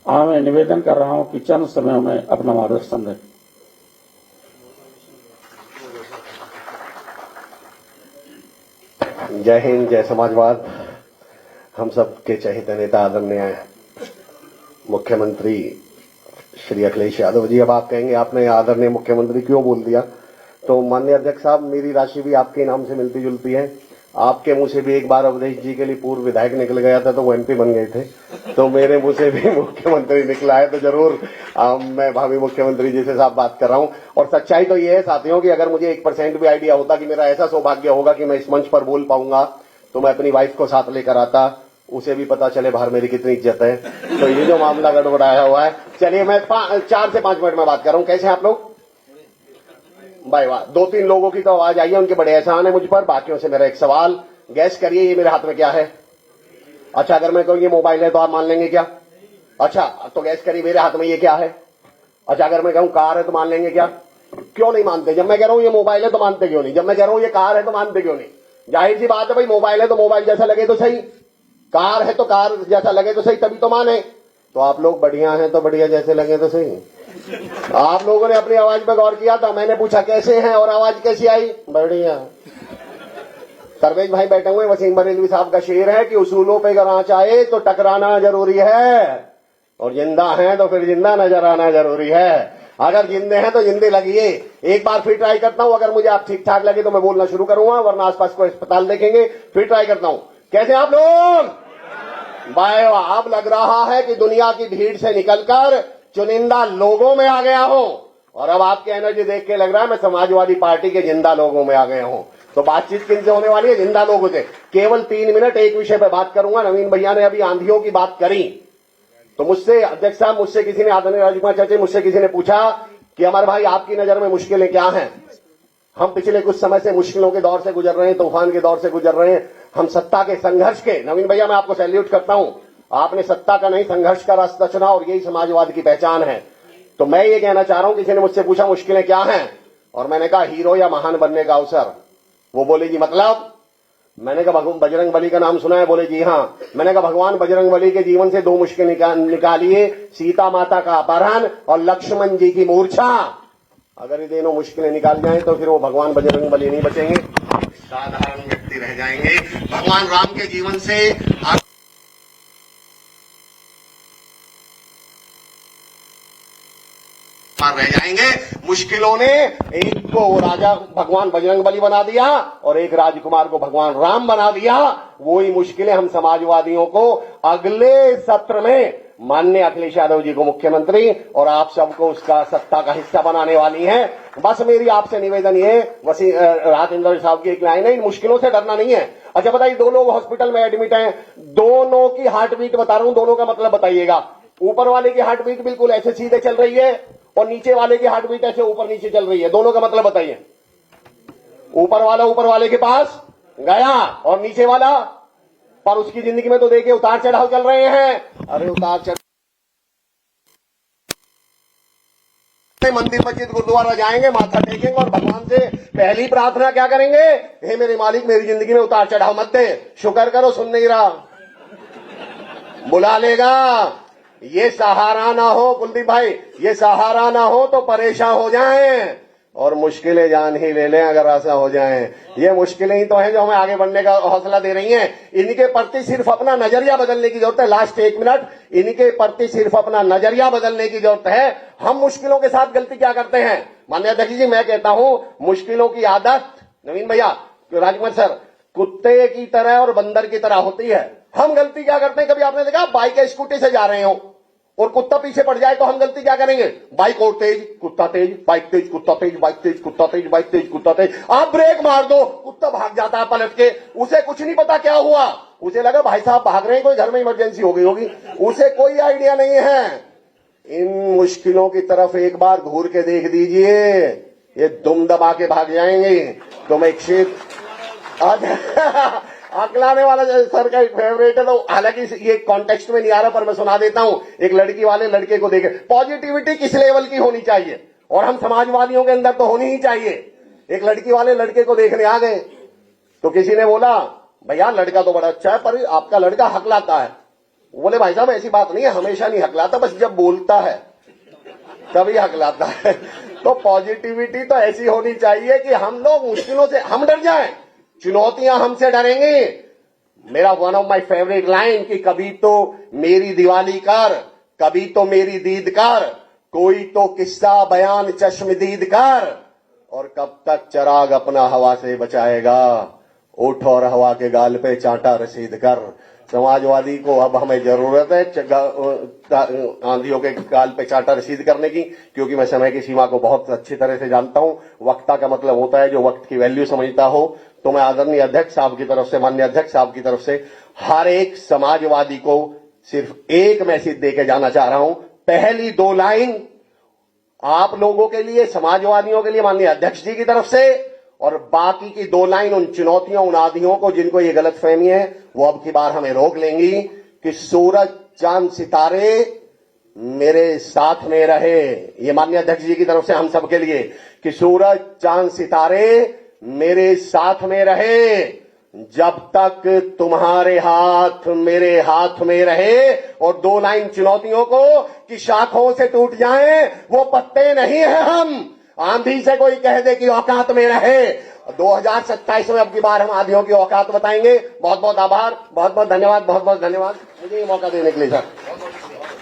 मैं निवेदन कर रहा हूं कि चंद समय में अपना मार्गदर्शन दें। जय हिंद, जय समाजवाद। हम सब के चहेते नेता आदरणीय मुख्यमंत्री श्री अखिलेश यादव जी, अब आप कहेंगे आपने आदरणीय मुख्यमंत्री क्यों बोल दिया, तो माननीय अध्यक्ष साहब, मेरी राशि भी आपके नाम से मिलती जुलती है। आपके मुंह से भी एक बार अवधेश जी के लिए पूर्व विधायक निकल गया था तो वो एमपी बन गए थे, तो मेरे मुंह से भी मुख्यमंत्री निकला है, तो जरूर मैं भावी मुख्यमंत्री जी से साफ बात कर रहा हूं। और सच्चाई तो ये है साथियों कि अगर मुझे 1% भी आइडिया होता कि मेरा ऐसा सौभाग्य होगा कि मैं इस मंच पर बोल पाऊंगा, तो मैं अपनी वाइफ को साथ लेकर आता, उसे भी पता चले बाहर मेरी कितनी इज्जत है। तो ये जो मामला गड़बड़ाया हुआ है, चलिए मैं 4 से 5 मिनट में बात कर रहा हूं। कैसे हैं आप लोग? भाई वाह, 2-3 लोगों की तो आवाज आई है, उनके बड़े एहसान है मुझ पर। बाकियों से मेरा एक सवाल, गैस करिए ये मेरे हाथ में क्या है? अच्छा, अगर मैं कहूं ये मोबाइल है तो आप मान लेंगे क्या? अच्छा, तो गैस करिए मेरे हाथ में ये क्या है? अच्छा, अगर मैं कहूं कार है तो मान लेंगे क्या? क्यों नहीं मानते? जब मैं कह रहा हूं ये मोबाइल है तो मानते क्यों नहीं? जब मैं कह रहा हूं ये कार है तो मानते क्यों नहीं? जाहिर सी बात है भाई, मोबाइल है तो मोबाइल जैसा लगे तो सही, कार है तो कार जैसा लगे तो सही, तभी तो माने। तो आप लोग बढ़िया हैं तो बढ़िया जैसे लगे तो सही। आप लोगों ने अपनी आवाज पर गौर किया था? मैंने पूछा कैसे हैं और आवाज कैसी आई? बढ़िया। सर्वेश भाई बैठे हुए, वसीम बरेलवी साहब का शेर है कि उसूलों पे अगर आंच आए तो टकराना जरूरी है, और जिंदा हैं तो फिर जिंदा नजर आना जरूरी है। अगर जिंदे हैं तो जिंदे लगिए। एक बार फिर ट्राई करता हूं, अगर मुझे आप ठीक ठाक लगे तो मैं बोलना शुरू करूंगा, वरना आसपास कोई अस्पताल देखेंगे। फिर ट्राई करता हूं। कैसे आप लोग? भाई अब लग रहा है कि दुनिया की भीड़ से निकलकर चुनिंदा लोगों में आ गया हूं, और अब आपकी एनर्जी देख के लग रहा है मैं समाजवादी पार्टी के जिंदा लोगों में आ गया हूं। तो बातचीत किनसे होने वाली है? जिंदा लोगों से। केवल 3 मिनट एक विषय पर बात करूंगा। नवीन भैया ने अभी आंधियों की बात करी, तो मुझसे अध्यक्ष साहब, मुझसे किसी ने, आदरणीय राजकुमार चाचा, मुझसे किसी ने पूछा कि अमर भाई आपकी नजर में मुश्किलें क्या हैं? हम पिछले कुछ समय से मुश्किलों के दौर से गुजर रहे हैं, तूफान के दौर से गुजर रहे हैं, हम सत्ता के संघर्ष के। नवीन भैया मैं आपको सैल्यूट करता हूं, आपने सत्ता का नहीं संघर्ष का रास्ता चुना, और यही समाजवाद की पहचान है। तो मैं ये कहना चाह रहा हूं, किसी ने मुझसे पूछा मुश्किलें क्या हैं, और मैंने कहा हीरो या महान बनने का अवसर। वो बोले जी मतलब? मैंने कहा बजरंग बली का नाम सुना है? बोले जी हां। मैंने कहा भगवान बजरंग बली के जीवन से 2 मुश्किल निकालिए, सीता माता का अपहरण और लक्ष्मण जी की मूर्छा। अगर ये दोनों मुश्किलें निकाल जाएं तो फिर वो भगवान बजरंग बली नहीं बचेंगे, साधारण व्यक्ति रह जाएंगे। भगवान राम के जीवन से रह जाएंगे। मुश्किलों ने एक को राजा भगवान बजरंग बली बना दिया और एक राजकुमार को भगवान राम बना दिया। वही मुश्किलें हम समाजवादियों को अगले सत्र में माननीय अखिलेश यादव जी को मुख्यमंत्री और आप सबको उसका सत्ता का हिस्सा बनाने वाली हैं। बस मेरी आपसे निवेदन ये, राजेंद्र साहब की एक लाइन है, इन मुश्किलों से डरना नहीं है। अच्छा बताइए, 2 लोग हॉस्पिटल में एडमिट हैं, दोनों की हार्ट बीट बता रहा हूं, दोनों का मतलब बताइएगा। ऊपर वाले की हार्ट बीट बिल्कुल ऐसे सीधे चल रही है और नीचे वाले की हार्ट बीट ऐसे ऊपर नीचे चल रही है, दोनों का मतलब बताइए। ऊपर वाला ऊपर वाले के पास गया और नीचे वाला, पर उसकी जिंदगी में तो देखिए उतार चढ़ाव चल रहे हैं। अरे उतार चढ़ाव, मंदिर मस्जिद गुरुद्वारा जाएंगे, माथा टेकेंगे और भगवान से पहली प्रार्थना क्या करेंगे? हे मेरे मालिक, मेरी जिंदगी में उतार चढ़ाव मत दे। शुक्र करो सुन नहीं रहा, बुला लेगा। ये सहारा ना हो कुलदीप भाई, ये सहारा ना हो तो परेशान हो जाएं और मुश्किलें जान ही ले लें अगर ऐसा हो जाए। ये मुश्किलें ही तो हैं जो हमें आगे बढ़ने का हौसला दे रही हैं। इनके प्रति सिर्फ अपना नजरिया बदलने की जरूरत है। लास्ट 1 मिनट, इनके प्रति सिर्फ अपना नजरिया बदलने की जरूरत है। हम मुश्किलों के साथ गलती क्या करते हैं? माननीय अध्यक्ष जी, मैं कहता हूं मुश्किलों की आदत, नवीन भैया, राजकुमार सर, कुत्ते की तरह और बंदर की तरह होती है। हम गलती क्या करते हैं? कभी आपने देखा बाइक या स्कूटी से जा रहे हो और कुत्ता पीछे पड़ जाए तो हम गलती क्या करेंगे? बाइक और तेज, कुत्ता तेज, बाइक तेज, कुत्ता तेज, बाइक तेज, कुत्ता तेज, बाइक तेज, कुत्ता तेज। आप ब्रेक मार दो, कुत्ता भाग जाता है पलट के। उसे कुछ नहीं पता क्या हुआ, उसे लगा भाई साहब भाग रहे हैं, कोई घर में इमरजेंसी हो गई होगी, उसे कोई आइडिया नहीं है। इन मुश्किलों की तरफ एक बार घूर के देख दीजिए, ये दुम दबा के भाग जाएंगे। तो मैं अकलाने वाला सर का एक फेवरेट है, तो हालांकि ये कॉन्टेक्स्ट में नहीं आ रहा पर मैं सुना देता हूं। एक लड़की वाले लड़के को देखे, पॉजिटिविटी किस लेवल की होनी चाहिए, और हम समाजवादियों के अंदर तो होनी ही चाहिए। एक लड़की वाले लड़के को देखने आ गए तो किसी ने बोला भैया लड़का तो बड़ा अच्छा है पर आपका लड़का हकलाता है। बोले भाई साहब ऐसी बात नहीं है, हमेशा नहीं हकलाता, बस जब बोलता है तभी हकलाता है। तो पॉजिटिविटी तो ऐसी होनी चाहिए कि हम लोग मुश्किलों से हम डर जाएं, चुनौतियां हमसे डरेंगी। मेरा one of my favourite line कि कभी तो मेरी दिवाली कर, कभी तो मेरी दीद कर, कोई तो किस्सा बयान चश्मदीद कर, और कब तक चिराग अपना हवा से बचाएगा, उठ और हवा के गाल पे चांटा रसीद कर। समाजवादी को अब हमें जरूरत है आंधियों के गाल पे चांटा रसीद करने की, क्योंकि मैं समय की सीमा को बहुत अच्छी तरह से जानता हूं। वक्ता का मतलब होता है जो वक्त की वैल्यू समझता हो। तो मैं आदरणीय अध्यक्ष साहब की तरफ से, माननीय अध्यक्ष साहब की तरफ से हर एक समाजवादी को सिर्फ एक मैसेज देके जाना चाह रहा हूं। पहली 2 लाइन आप लोगों के लिए, समाजवादियों के लिए माननीय अध्यक्ष जी की तरफ से, और बाकी की 2 लाइन उन चुनौतियों, उन आधियों को जिनको ये गलतफहमी है वो अब की बार हमें रोक लेंगी कि सूरज चांद सितारे मेरे साथ में रहे। ये माननीय अध्यक्ष जी की तरफ से हम सबके लिए कि सूरज चांद सितारे मेरे साथ में रहे, जब तक तुम्हारे हाथ मेरे हाथ में रहे। और 2 लाइन चुनौतियों को कि शाखों से टूट जाएं वो पत्ते नहीं है हम, आंधी से कोई कह दे कि औकात में रहे। 2027 में अब की बार हम आंधियों की औकात बताएंगे। बहुत बहुत आभार, बहुत बहुत धन्यवाद, बहुत बहुत धन्यवाद मुझे ये मौका देने के लिए सर।